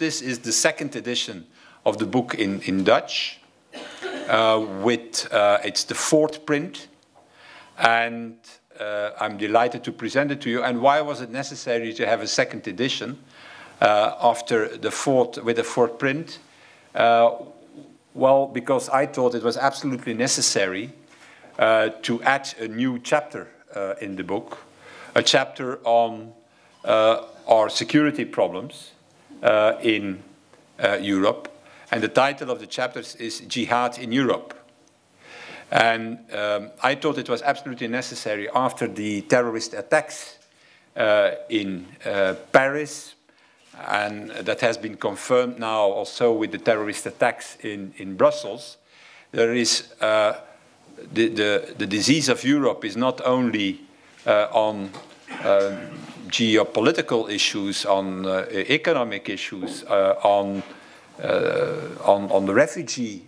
this is the second edition of the book in Dutch. It's the fourth print, and I'm delighted to present it to you. And why was it necessary to have a second edition after the fourth print? Well, because I thought it was absolutely necessary to add a new chapter in the book, a chapter on our security problems in Europe. And the title of the chapter is Jihad in Europe. And I thought it was absolutely necessary after the terrorist attacks in Paris, and that has been confirmed now also with the terrorist attacks in Brussels. There is the disease of Europe is not only on geopolitical issues, on economic issues, on the refugee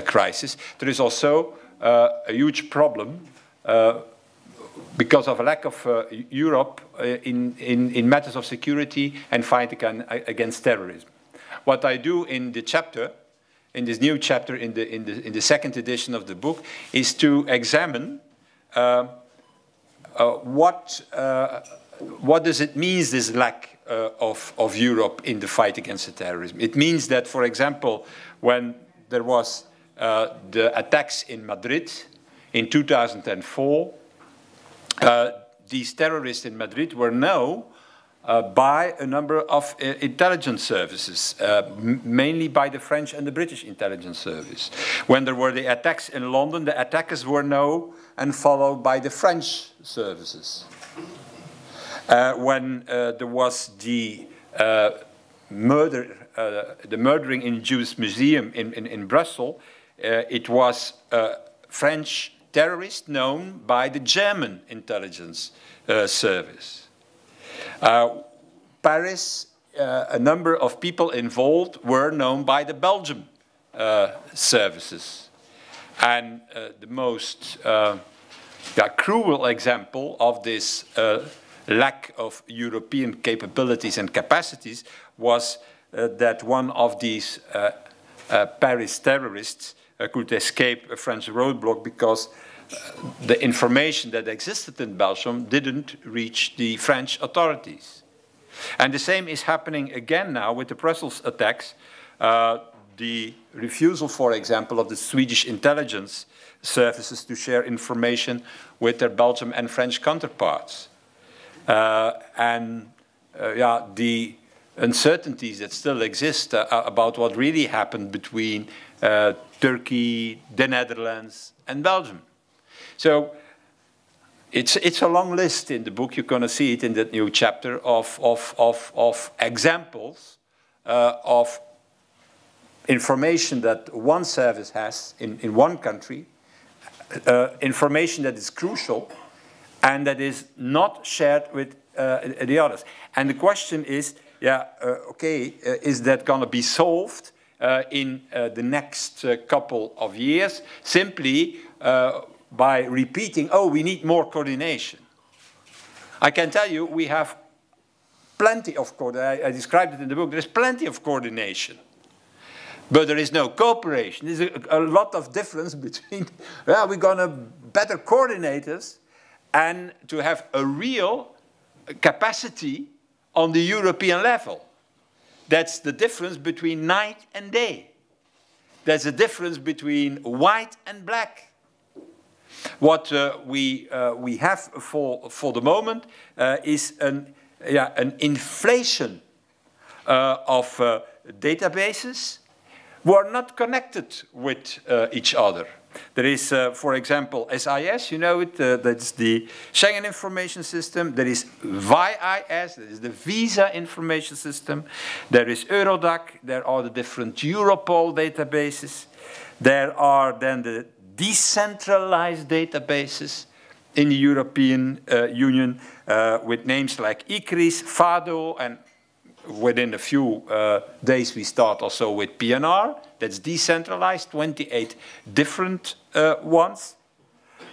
crisis. There is also a huge problem because of a lack of Europe in matters of security and fight against terrorism. What I do in the chapter, in this new chapter, in the second edition of the book, is to examine what does it mean, this lack of Europe in the fight against the terrorism. It means that, for example, when there was the attacks in Madrid in 2004, these terrorists in Madrid were known by a number of intelligence services, mainly by the French and the British intelligence service. When there were the attacks in London, the attackers were known and followed by the French services. When there was the murdering in Jewish Museum in Brussels, it was French terrorists known by the German intelligence service. Paris, a number of people involved were known by the Belgian services. And the most cruel example of this lack of European capabilities and capacities was that one of these Paris terrorists could escape a French roadblock because the information that existed in Belgium didn't reach the French authorities. And the same is happening again now with the Brussels attacks. The refusal, for example, of the Swedish intelligence services to share information with their Belgian and French counterparts. The uncertainties that still exist about what really happened between Turkey, the Netherlands, and Belgium. So it's a long list in the book. You're going to see it in that new chapter of examples of information that one service has in one country, information that is crucial and that is not shared with the others. And the question is, is that going to be solved in the next couple of years simply by repeating, oh, we need more coordination? I can tell you we have plenty of coordination. I described it in the book. There's plenty of coordination. But there is no cooperation. There's a lot of difference between, we're going to better coordinators and to have a real capacity on the European level. That's the difference between night and day. There's a difference between white and black. What we have for the moment is an inflation of databases who are not connected with each other. There is, for example, SIS, you know it, that's the Schengen Information System. There is VIS, that is the Visa Information System. There is Eurodac, there are the different Europol databases. There are then the decentralized databases in the European Union with names like ICRIS, FADO, and within a few days we start also with PNR. That's decentralized, 28 different ones.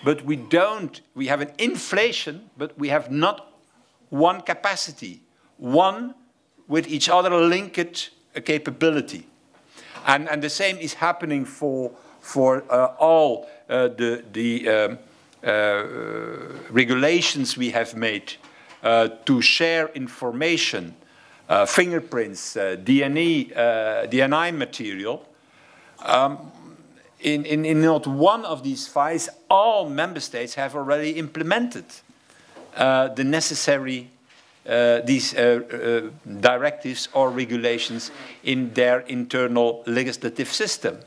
But we have an inflation, but we have not one capacity, one with each other linked capability. And the same is happening for all the regulations we have made to share information, fingerprints, DNI material. In not one of these files, all member states have already implemented the necessary these directives or regulations in their internal legislative system.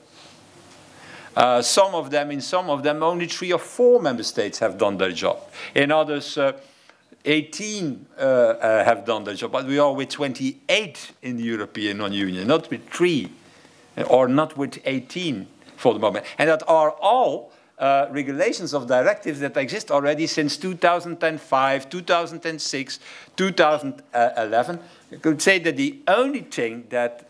In some of them, only 3 or 4 member states have done their job. In others, 18 have done their job, but we are with 28 in the European Union, not with 3, or not with 18 for the moment. And that are all regulations of directives that exist already since 2005, 2006, 2011. I could say that the only thing that,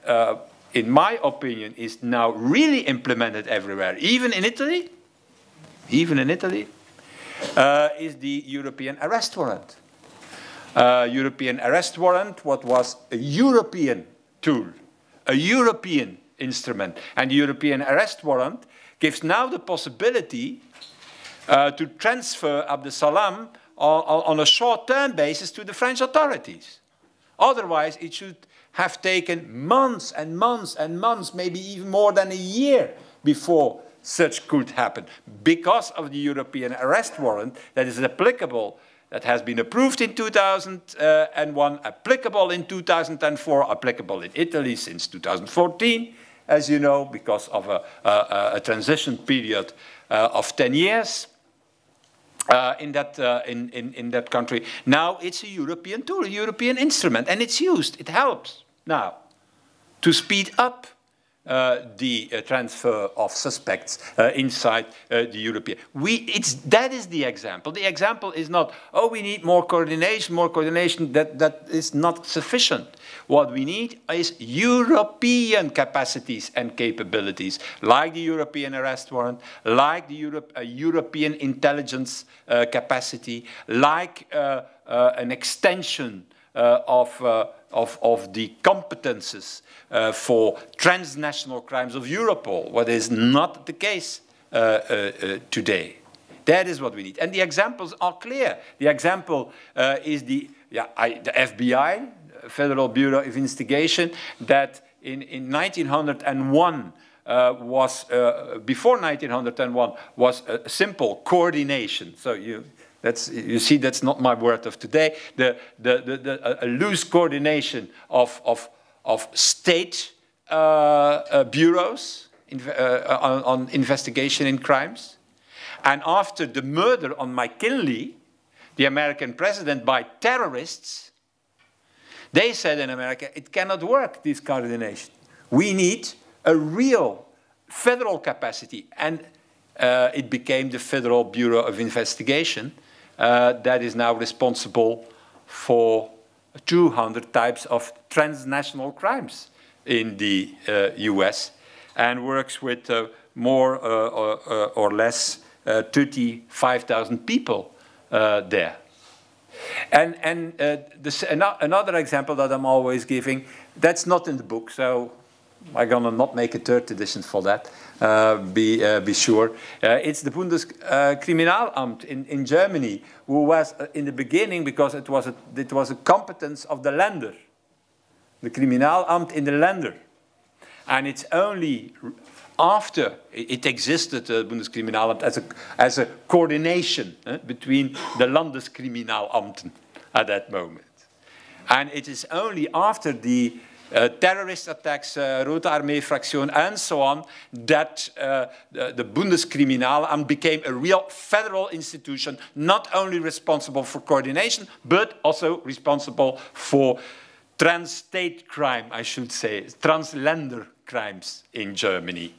in my opinion, is now really implemented everywhere, even in Italy, is the European arrest warrant. European arrest warrant, what was a European tool, a European instrument. And the European arrest warrant gives now the possibility to transfer Abdel Salam on a short-term basis to the French authorities. Otherwise, it should have taken months and months and months, maybe even more than a year before such could happen, because of the European arrest warrant that is applicable, that has been approved in 2001, applicable in 2004, applicable in Italy since 2014, as you know, because of a transition period of 10 years in that country. Now it's a European tool, a European instrument, and it's used. It helps now to speed up the transfer of suspects inside the European. That is the example. The example is not, oh, we need more coordination, that is not sufficient. What we need is European capacities and capabilities, like the European arrest warrant, like the European intelligence capacity, like an extension of the competences for transnational crimes of Europol, what is not the case today. That is what we need. And the examples are clear. The example is the FBI, Federal Bureau of Investigation, that in 1901 before 1901 was a simple coordination. So you see, that's not my word of today. A loose coordination of state bureaus on investigation in crimes. And after the murder on McKinley, the American president, by terrorists, they said in America, it cannot work, this coordination. We need a real federal capacity. And it became the Federal Bureau of Investigation that is now responsible for 200 types of transnational crimes in the US, and works with more or less 35,000 people there. And another example that I'm always giving, that's not in the book, so I'm gonna not make a 3rd edition for that, be sure. It's the Bundeskriminalamt in Germany, who was in the beginning, because it was a competence of the Länder, the Kriminalamt in the Länder. And it's only after it existed, Bundeskriminalamt, as a coordination between the Landeskriminalamten at that moment. And it is only after the terrorist attacks, Rote Armee Fraktion, and so on, that the Bundeskriminalamt became a real federal institution, not only responsible for coordination, but also responsible for trans-state crime, I should say, transländer crimes in Germany,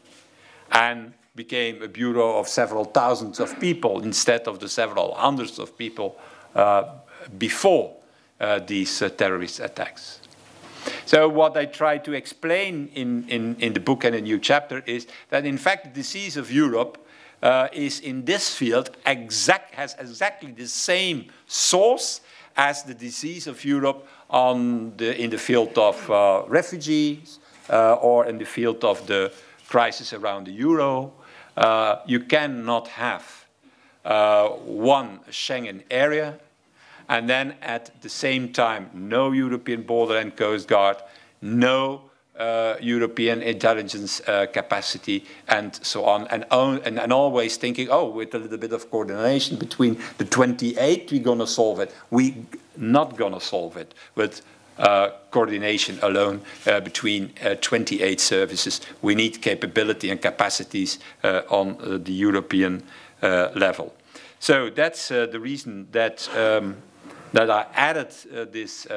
and became a bureau of several thousands of people instead of the several hundreds of people before these terrorist attacks. So what I try to explain in the book and a new chapter is that, in fact, the disease of Europe is in this field has exactly the same source as the disease of Europe in the field of refugees or in the field of the crisis around the euro. You cannot have one Schengen area and then at the same time no European border and coast guard, no European intelligence capacity, and so on, and always thinking, oh, with a little bit of coordination between the 28, we're going to solve it. We're not going to solve it with coordination alone between 28 services. We need capability and capacities on the European level. So that's the reason that that I added this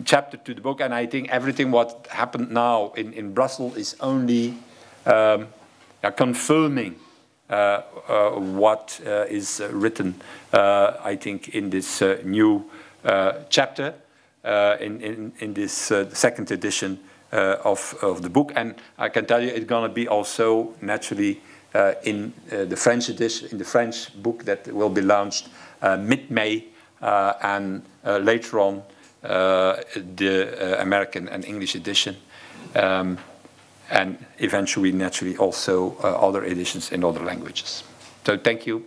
chapter to the book, and I think everything what happened now in Brussels is only confirming what is written, I think, in this new chapter, in this second edition of the book. And I can tell you it's going to be also naturally in the French edition, in the French book that will be launched mid-May, and later on the American and English edition, and eventually, naturally, also other editions in other languages. So thank you.